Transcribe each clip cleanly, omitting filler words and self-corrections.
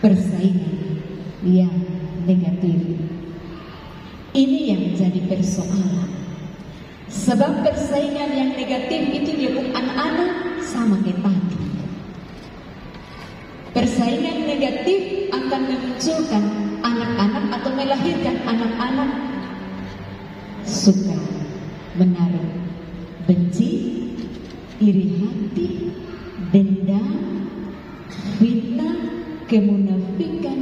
persaingan yang negatif. Ini yang jadi persoalan. Sebab persaingan yang negatif itu dia bukan anak-anak sama kayak tadi. Persaingan negatif akan memunculkan anak-anak atau melahirkan anak-anak suka menaruh benci, iri hati, dendam, fitnah, kemunafikan,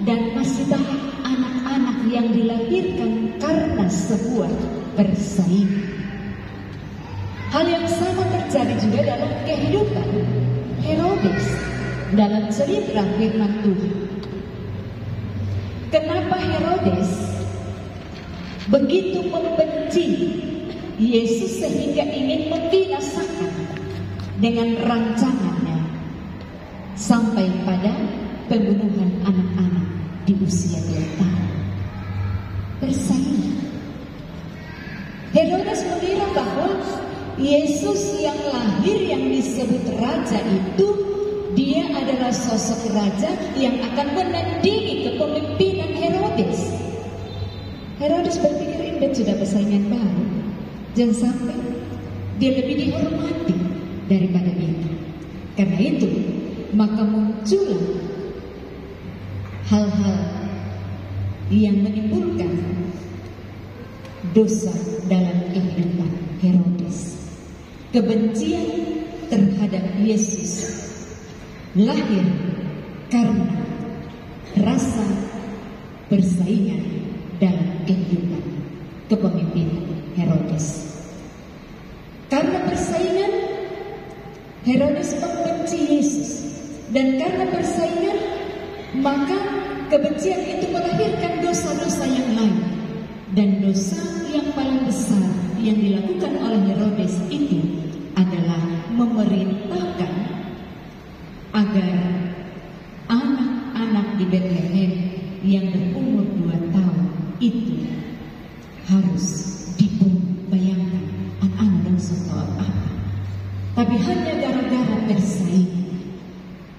dan masih banyak anak-anak yang dilahirkan karena sebuah persaingan. Hal yang sama terjadi juga dalam kehidupan Herodes dalam cerita firman Tuhan. Kenapa Herodes begitu membenci Yesus sehingga ingin membinasakan dengan rancangannya sampai pada pembunuhan anak-anak di usia 2 tahun? Persaingan. Herodes mengira bahwa Yesus yang lahir yang disebut raja itu, dia adalah sosok raja yang akan menandingi kepemimpinan Herodes. Herodes berpikir ini sudah persaingan baru, jangan sampai dia lebih dihormati daripada itu. Karena itu maka muncullah hal-hal yang menimbulkan dosa dalam kehidupan Herodes. Kebencian terhadap Yesus lahir karena rasa persaingan dalam kehidupan kepemimpinan Herodes. Karena persaingan, Herodes membenci Yesus, dan karena persaingan maka kebencian itu melahirkan dosa-dosa yang lain. Dan dosa yang paling besar yang dilakukan oleh Herodes itu adalah memerintahkan agar anak-anak di Bethlehem yang berumur 2 tahun itu harus dibunuh. Bayangkan, anak-anak dan setor apa? Tapi hanya gara-gara persaingan,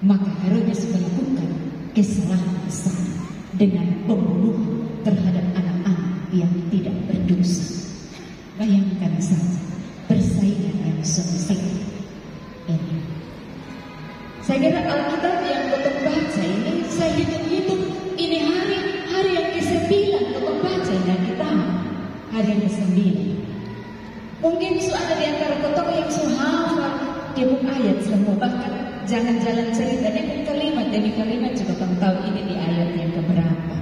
maka Herodes melakukan kesalahan besar dengan pembunuhan terhadap anak-anak yang tidak berdosa. Bayangkan saja persaingan yang sempit ini. Saya kira Alkitab yang kita baca ini, saya hitung-hitung ini hari yang ke-9 kita baca dan kita hari yang ke-9. Mungkin ada di antara kita yang hafal tiap ayat semua, bahkan jangan jalan cerita demi kalimat juga kamu tahu ini di ayat yang keberapa.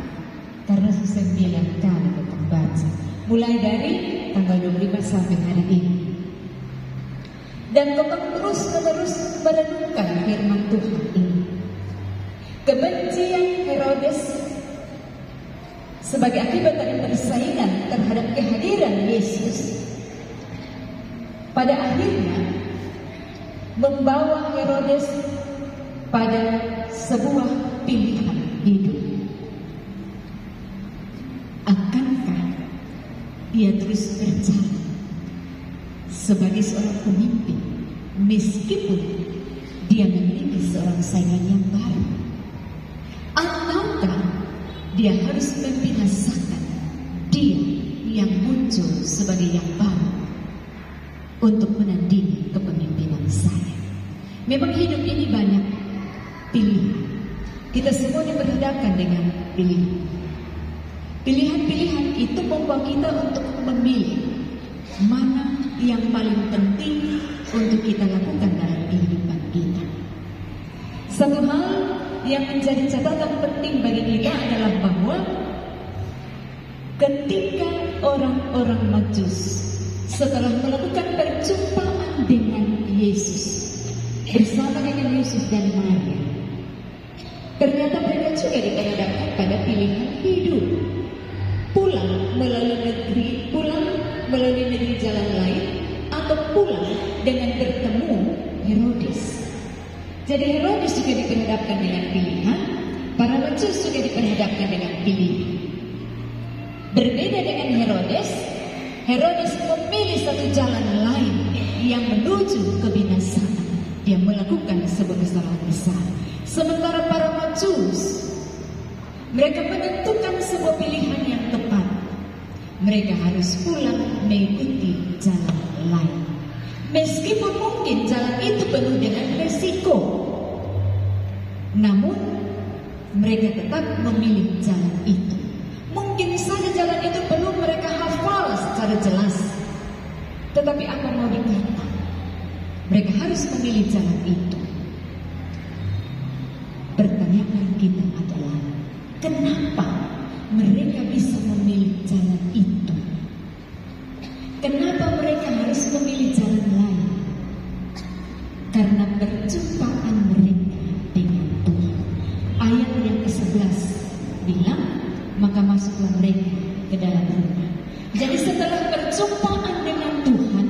Karena 9 kali kita baca, mulai dari tanggal 25 sampai hari ini. Dan kita terus merenungkan firman Tuhan ini. Kebencian Herodes sebagai akibat dari persaingan terhadap kehadiran Yesus pada akhirnya membawa Herodes pada sebuah pilihan hidup. Akankah ia terus berjalan sebagai seorang pemimpin meskipun dia memiliki seorang saingan yang baru, ataukah dia harus membinasakan dia yang muncul sebagai yang baru untuk menandingi kepemimpinan saya? Memang hidup ini banyak pilihan. Kita semua diperhadapkan dengan pilihan. Pilihan-pilihan itu membawa kita untuk memilih mana yang paling penting untuk kita lakukan dalam kehidupan kita. Satu hal yang menjadi catatan penting bagi kita adalah bahwa ketika orang-orang Majus setelah melakukan perjumpaan dengan Yesus bersama dengan Yusuf dan Maria, ternyata mereka juga diperhadapkan pada pilihan hidup. Pulang melalui negeri jalan lain, atau pulang dengan bertemu Herodes. Jadi Herodes juga diperhadapkan dengan pilihan, para Majus juga diperhadapkan dengan pilihan. Berbeda dengan Herodes memilih satu jalan lain yang menuju kebinasaan. Dia melakukan sebuah kesalahan besar. Sementara para Majus, mereka menentukan sebuah pilihan yang tepat. Mereka harus pulang mengikuti jalan lain. Meskipun mungkin jalan itu penuh dengan resiko, namun mereka tetap memilih jalan itu. Mungkin saja jalan itu penuh mereka hafal secara jelas, tetapi apa mau dikata, mereka harus memilih jalan itu. Pertanyaan kita adalah, kenapa mereka bisa memilih jalan itu? Kenapa mereka harus memilih jalan lain? Karena perjumpaan mereka dengan Tuhan. Ayat yang ke-11 bilang, maka masuklah mereka ke dalam rumah. Jadi setelah perjumpaan dengan Tuhan,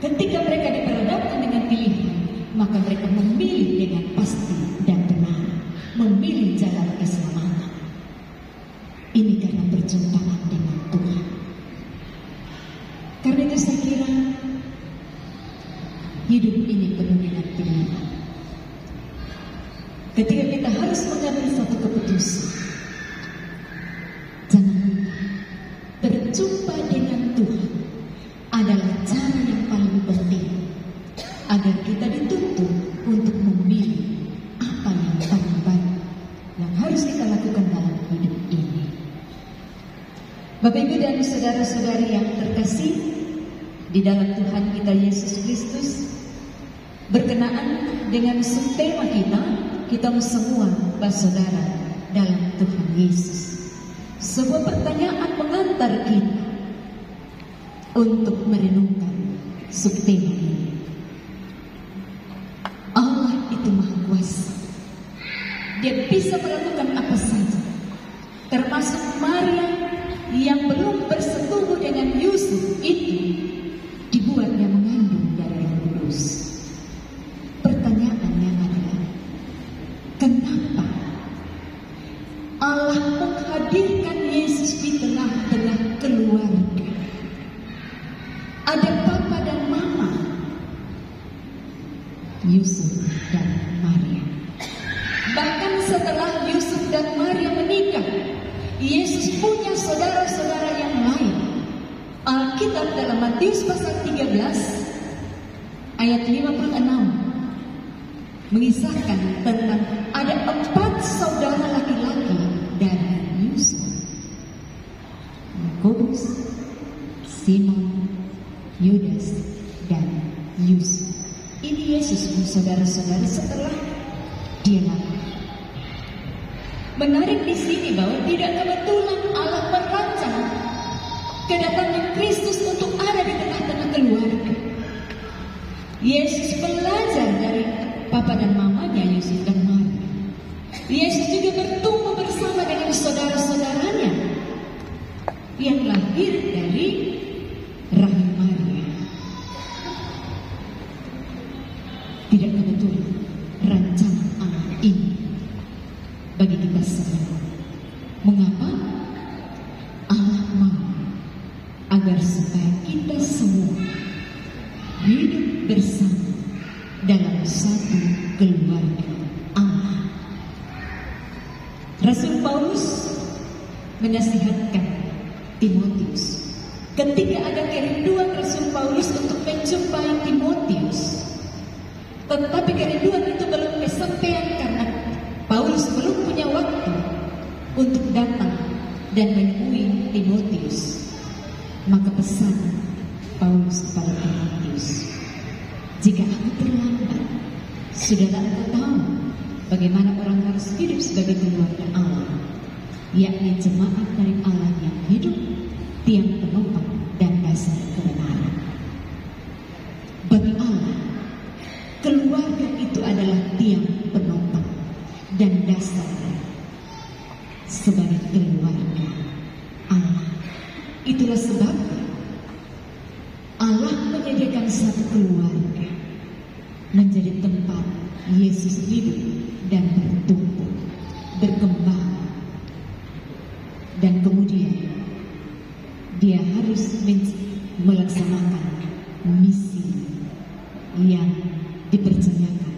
ketika mereka diperhadapkan dengan pilihan, maka mereka memilih dengan pasti dan benar, memilih jalan keselamatan. Ini karena perjumpaan dengan Tuhan. Karena itu saya kira hidup ini penuh dengan pilihan. Ketika kita harus mengambil satu keputusan, jangan lupa berjumpa dengan Tuhan adalah cara yang paling penting agar kita dituntut untuk memilih apa yang paling baik yang harus kita lakukan dalam hidup ini. Bapak Ibu dan saudara-saudari yang terkasih di dalam Tuhan kita Yesus Kristus, berkenaan dengan subtema kita semua bersaudara dalam Tuhan Yesus. Sebuah pertanyaan mengantar kita untuk merenungkan subtema ini. Allah itu Maha Kuasa. Dia bisa melakukan apa saja, termasuk Maria yang belum bersetubuh dengan Yusuf itu dibuatnya mengandung dari Roh Kudus. Pertanyaannya adalah, kenapa Allah menghadirkan Yesus di tengah-tengah keluarga? Ada papa dan mama, Yusuf dan Maria. Bahkan setelah Yusuf dan Maria menikah, Yesus punya saudara-saudara yang lain. Alkitab dalam Matius pasal 13 ayat 56 mengisahkan tentang ada 4 saudara laki-laki dari Yusuf: Yakobus, Simon, Yudas, dan Yusuf. Ini Yesus saudara-saudara setelah dia mati. Menarik di sini bahwa tidak kebetulan Allah merancang kedatangan Kristus untuk ada di tengah-tengah keluarga. Yesus belajar dari papa dan mamanya Yusuf dan Maria. Yesus juga bertumbuh bersama dengan saudara-saudaranya yang lahir dari rahim Maria. Tidak kebetulan rancangan Allah ini bagi kita semua. Mengapa? Allah mau agar supaya kita semua hidup bersama dalam satu keluarga Allah. Rasul Paulus menasihatkan Timotius ketika ada kerinduan Rasul Paulus untuk menjumpai Timotius, tetapi kerinduan itu belum kesampaian karena Paulus belum punya waktu untuk datang dan menemui Timotius. Maka pesan Paulus kepada Timotius, jika aku terlambat, sudahlah engkau tahu bagaimana orang harus hidup sebagai keluarga Allah, yakni jemaat dari Allah yang hidup, tiang penopang dan dasar kebenaran. Bagi Allah, keluarga itu adalah tiang penopang dan dasar sebagai keluarga Allah. Itulah sebabnya Allah menyediakan satu keluarga menjadi tempat Yesus hidup dan bertumbuh, berkembang, dan kemudian dia harus melaksanakan misi yang dipercayakan